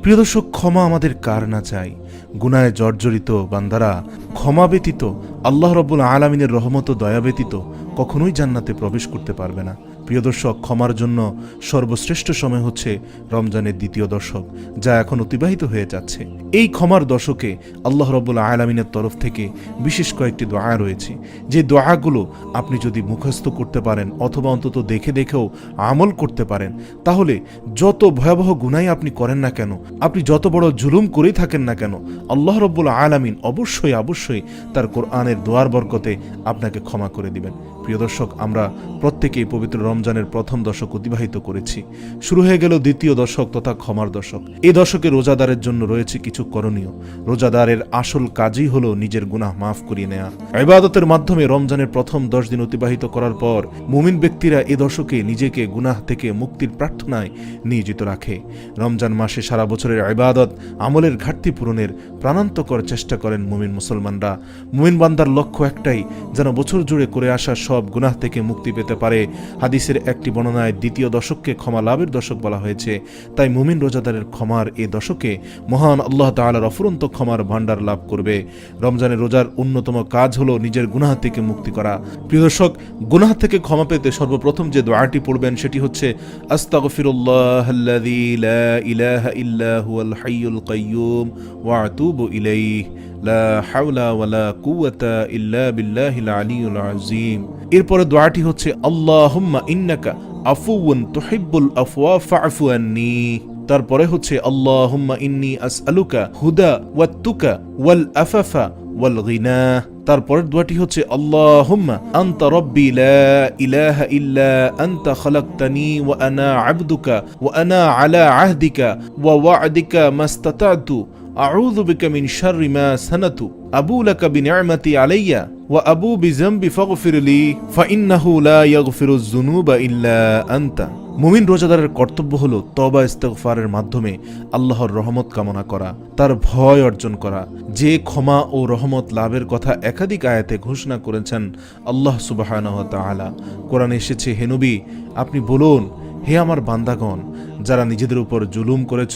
প্রিয় দর্শক, ক্ষমা আমাদের কার না চাই। গুনাহে জর্জরিত বান্দারা ক্ষমা ব্যতীত, আল্লাহ রাব্বুল আলামিনের রহমত ও দয়া ব্যতীত কখনোই জান্নাতে প্রবেশ করতে পারবে না। প্রিয় দর্শক, ক্ষমার জন্য সর্বশ্রেষ্ঠ সময় হচ্ছে রমজানের দ্বিতীয় দশক, যা এখন অতিবাহিত হয়ে যাচ্ছে। এই ক্ষমার দশকে আল্লাহ রাব্বুল আলামিনের তরফ থেকে বিশেষ কয়েকটি দোয়া রয়েছে, যে দোয়াগুলো আপনি যদি মুখস্থ করতে পারেন অথবা অন্তত দেখে দেখেও আমল করতে পারেন, তাহলে যত ভয়াবহ গুনাহ আপনি করেন না কেন, আপনি যত বড় জুলুম করেই থাকেন না কেন, আল্লাহ রাব্বুল আলামিন অবশ্যই তার কোরআনের দোয়ার বরকতে আপনাকে ক্ষমা করে দিবেন। প্রিয় দর্শক, আমরা প্রত্যেকেই পবিত্র রমজানের প্রথম দশক অতিবাহিত করেছি। শুরু হয়ে গেল দ্বিতীয় দশক তথা ক্ষমার দশক। এই দশকে রোজাদারের জন্য রয়েছে কিছু করণীয়। রোজাদারের আসল কাজই হলো নিজের গুনাহ মাফ করিয়ে নেওয়া। ইবাদতের মাধ্যমে রমজানের প্রথম 10 দিন অতিবাহিত করার পর মুমিন ব্যক্তিরা এ দশকে নিজেকে গুনাহ থেকে মুক্তির প্রার্থনায় নিয়োজিত রাখে। রমজান মাসে সারা বছরের ইবাদত আমলের ঘাটতি পূরণের প্রাণান্তকর চেষ্টা করেন মুমিন মুসলমানরা। মুমিন বান্দার লক্ষ্য একটাই, যেন বছর জুড়ে করে আসা সব গুনাহ থেকে মুক্তি পেতে পারে। হাদিসের একটি বর্ণনায় দ্বিতীয় দশককে ক্ষমা লাভের দশক বলা হয়েছে। তাই মুমিন রোজাদারের ক্ষমার এ দশকে মহান আল্লাহ তাআলার অফুরন্ত ক্ষমার ভান্ডার লাভ করবে। রমজানের রোজার অন্যতম কাজ হলো নিজের গুনাহ থেকে মুক্তি করা। প্রিয় দর্শক, গুনাহ থেকে ক্ষমা পেতে সর্বপ্রথম যে দোয়াটি পড়বেন সেটি হচ্ছে আস্তাগফিরুল্লাহাল্লাযী লা ইলাহা ইল্লা হুয়াল হাইয়ুল কাইয়্যুম ওয়া আতুবু ইলাইহি লা হাওলা ওয়ালা কুওয়াতা ইল্লা বিল্লাহিল আলিয়্যিল আযীম। এরপরে দোয়াটি হচ্ছে আল্লাহুম্মা ইন্নাকা আফুউন তুহিব্বুল আফওয়া ফা'ফু আন্নী। তারপরে হচ্ছে আল্লাহুম্মা ইন্নী আসআলুকা হুদা ওয়াত তুকা ওয়াল আফাফা ওয়াল গিনা। তারপরের দোয়াটি হচ্ছে আল্লাহুম্মা আনতা রাব্বি লা ইলাহা ইল্লা আনতা খালাকতানি ওয়া আনা আবদুকা ওয়া আনা আলা আহদিকা ওয়া ওয়া'দিকা মাস্তাতা'তু আউযু বিকা মিন শাররি মা সানাতু আবু লাকা বিনি'মাতি আলাইয়া ওয়া আবু বিযামবি ফাগফিরলি ফাইন্নাহু লা ইয়াগফিরুয যুনুবা ইল্লা আনতা। মুমিন রোজাদারের কর্তব্য হলো তওবা ইস্তিগফারের মাধ্যমে আল্লাহর রহমত কামনা করা, তার ভয় অর্জন করা। যে ক্ষমা ও রহমত লাভের কথা একাধিক আয়াতে ঘোষণা করেছেন আল্লাহ সুবহানাহু ওয়া তাআলা। কোরআনে এসেছে, হে নবী, আপনি বলুন, হে আমার বান্দাগণ, যারা নিজেদের উপর জুলুম করেছ,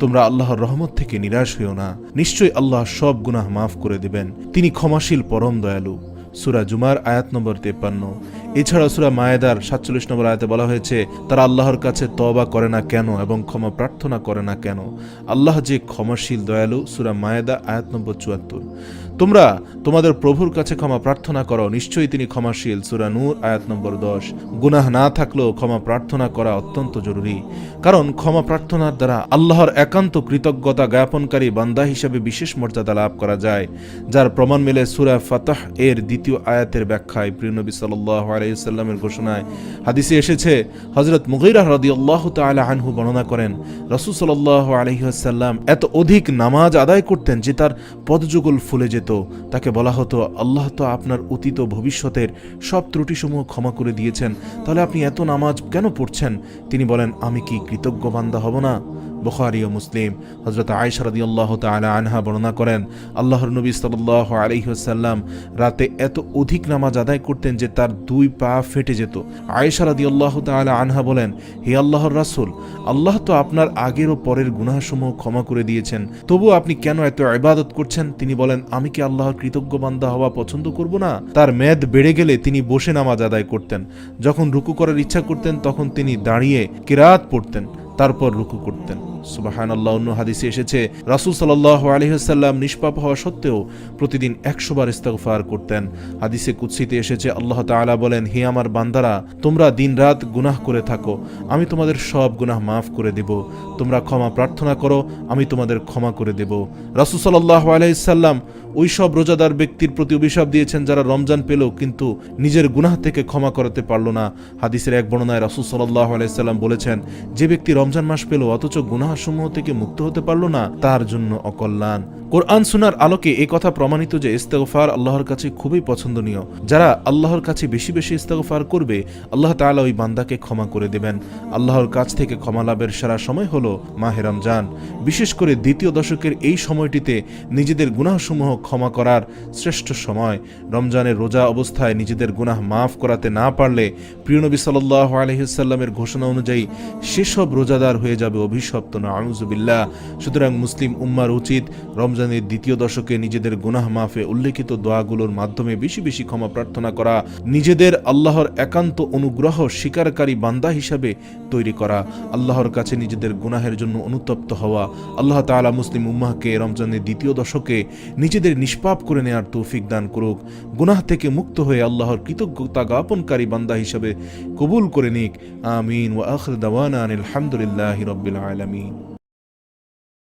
তোমরা আল্লাহর রহমত থেকে নিরাশ হইও না। নিশ্চয়ই আল্লাহ সব গুনাহ মাফ করে দিবেন, তিনি ক্ষমাশীল পরম দয়ালু। সূরা জুমার আয়াত নম্বর 53। এছাড়া সূরা মায়েদার 47 নম্বর আয়াতে বলা হয়েছে, তারা আল্লাহর কাছে তওবা করে না কেন এবং ক্ষমা প্রার্থনা করে না কেন? আল্লাহ যে ক্ষমাশীল দয়ালু। সূরা মায়েদা আয়াত নম্বর 74। তোমরা তোমাদের প্রভুর কাছে ক্ষমা প্রার্থনা করো, নিশ্চয়ই তিনি ক্ষমাশীল। সূরা নূর আয়াত নম্বর 10। গুনাহ না থাকলেও ক্ষমা প্রার্থনা করা অত্যন্ত জরুরি, কারণ ক্ষমা প্রার্থনার দ্বারা আল্লাহর একান্ত কৃতজ্ঞতা জ্ঞাপনকারী বান্দা হিসেবে বিশেষ মর্যাদা লাভ করা যায়, যার প্রমাণ মেলে সূরা ফাতহ এর 2য় আয়াতের ব্যাখ্যায়। প্রিয় নবী সাল্লাল্লাহু আলাইহি ওয়াসাল্লামের ঘোষণায় হাদিসে এসেছে, হযরত মুগীরা রাদিয়াল্লাহু তাআলা আনহু বর্ণনা করেন, রাসূল সাল্লাল্লাহু আলাইহি ওয়াসাল্লাম এত অধিক নামাজ আদায় করতেন যে তার পদযুগল ফুলে যেত। তাকে বলা হতো, আল্লাহ তো আপনার অতীত ভবিষ্যতের সব ত্রুটিসমূহ ক্ষমা করে দিয়েছেন, তাহলে আপনি এত নামাজ কেন পড়ছেন? তিনি বলেন, আমি কি কৃতজ্ঞ বান্দা হব না? বুখারী ও মুসলিম। হযরত আয়েশা রাদিয়াল্লাহু তাআলা আনহা বর্ণনা করেন, আল্লাহর নবী সাল্লাল্লাহু আলাইহি ওয়াসাল্লাম রাতে এত অধিক নামাজ আদায় করতেন যে তার 2 পা ফেটে যেত। আয়েশা রাদিয়াল্লাহু তাআলা আনহা বলেন, হে আল্লাহর রাসূল, আল্লাহ তো আপনার আগের ও পরের গুনাহসমূহ ক্ষমা করে দিয়েছেন, তবু আপনি কেন এত ইবাদত করছেন? তিনি বলেন, আমি কি আল্লাহর কৃতজ্ঞ বান্দা হওয়া পছন্দ করব না? তার মেয়াদ বেড়ে গেলে তিনি বসে নামাজ আদায় করতেন। যখন রুকু করার ইচ্ছা করতেন তখন তিনি দাঁড়িয়ে কিরাত পড়তেন, তারপর রুকু করতেন। সুবহানাল্লাহ। অন্য হাদিসে এসেছে, রাসূল সাল্লাল্লাহু আলাইহি ওয়াসাল্লাম নিষ্পাপ হওয়া সত্ত্বেও প্রতিদিন 100 বার ইস্তিগফার করতেন। হাদিসে কুদসিতে এসেছে, আল্লাহ তাআলা বলেন, হে আমার বান্দারা, তোমরা দিনরাত গুনাহ করে থাকো, আমি তোমাদের সব গুনাহ মাফ করে দেব। তোমরা ক্ষমা প্রার্থনা করো, আমি তোমাদের ক্ষমা করে দেব। রাসূল সাল্লাল্লাহু আলাইহি ওয়াসাল্লাম ওই সব রোজাদার ব্যক্তির প্রতি অভিশাপ দিয়েছেন যারা রমজান পেল কিন্তু নিজের গুনাহ থেকে ক্ষমা করতে পারল না। হাদিসের এক বর্ণনায় রাসূল সাল্লাল্লাহু আলাইহি ওয়াসাল্লাম বলেছেন, যে ব্যক্তি রমজান মাস পেল অথচ গুনাহসমূহ থেকে মুক্ত হতে পারল না, তার জন্য অকল্যাণ। কোরআন সুন্নাহর আলোকে এই কথা প্রমাণিত যে ইস্তিগফার আল্লাহর কাছে খুবই পছন্দনীয়। যারা আল্লাহর কাছে বেশি বেশি ইস্তিগফার করবে, আল্লাহ তাআলা ওই বান্দাকে ক্ষমা করে দেবেন। আল্লাহর কাছ থেকে ক্ষমা লাভের সেরা সময় হলো মাহে রমজান। বিশেষ করে দ্বিতীয় দশকের এই সময়টিতে নিজেদের গুনাহসমূহ ক্ষমা করার শ্রেষ্ঠ সময়। রমজানের রোজা অবস্থায় নিজেদের গুনাহ মাফ করাতে না পারলে প্রিয় নবী সাল্লাল্লাহু আলাইহি ওয়াসাল্লামের ঘোষণা অনুযায়ী সেসব রোজাদার হয়ে যাবে অভিশপ্ত নাউযুবিল্লাহ। সুতরাং মুসলিম উম্মার উচিত রমজানের দ্বিতীয় দশকে নিজেদের গুনাহ মাফে উল্লেখিত দোয়াগুলোর মাধ্যমে বেশি বেশি ক্ষমা প্রার্থনা করা, নিজেদের আল্লাহর একান্ত অনুগ্রহ স্বীকারকারী বান্দা হিসাবে তৈরি করা, আল্লাহর কাছে নিজেদের গুনাহের জন্য অনুতপ্ত হওয়া। আল্লাহ তাআলা মুসলিম উম্মাহকে রমজানের দ্বিতীয় দশকে নিজেদের নিষ্পাপ করে নেওয়ার তৌফিক দান করুক। গুনাহ থেকে মুক্ত হয়ে আল্লাহর কৃতজ্ঞতা জ্ঞাপনকারী বান্দা হিসাবে কবুল করে নিক। আমিন। ওয়া আখির দাওয়ানা আনিল হামদুলিল্লাহি রাব্বিল আলামিন।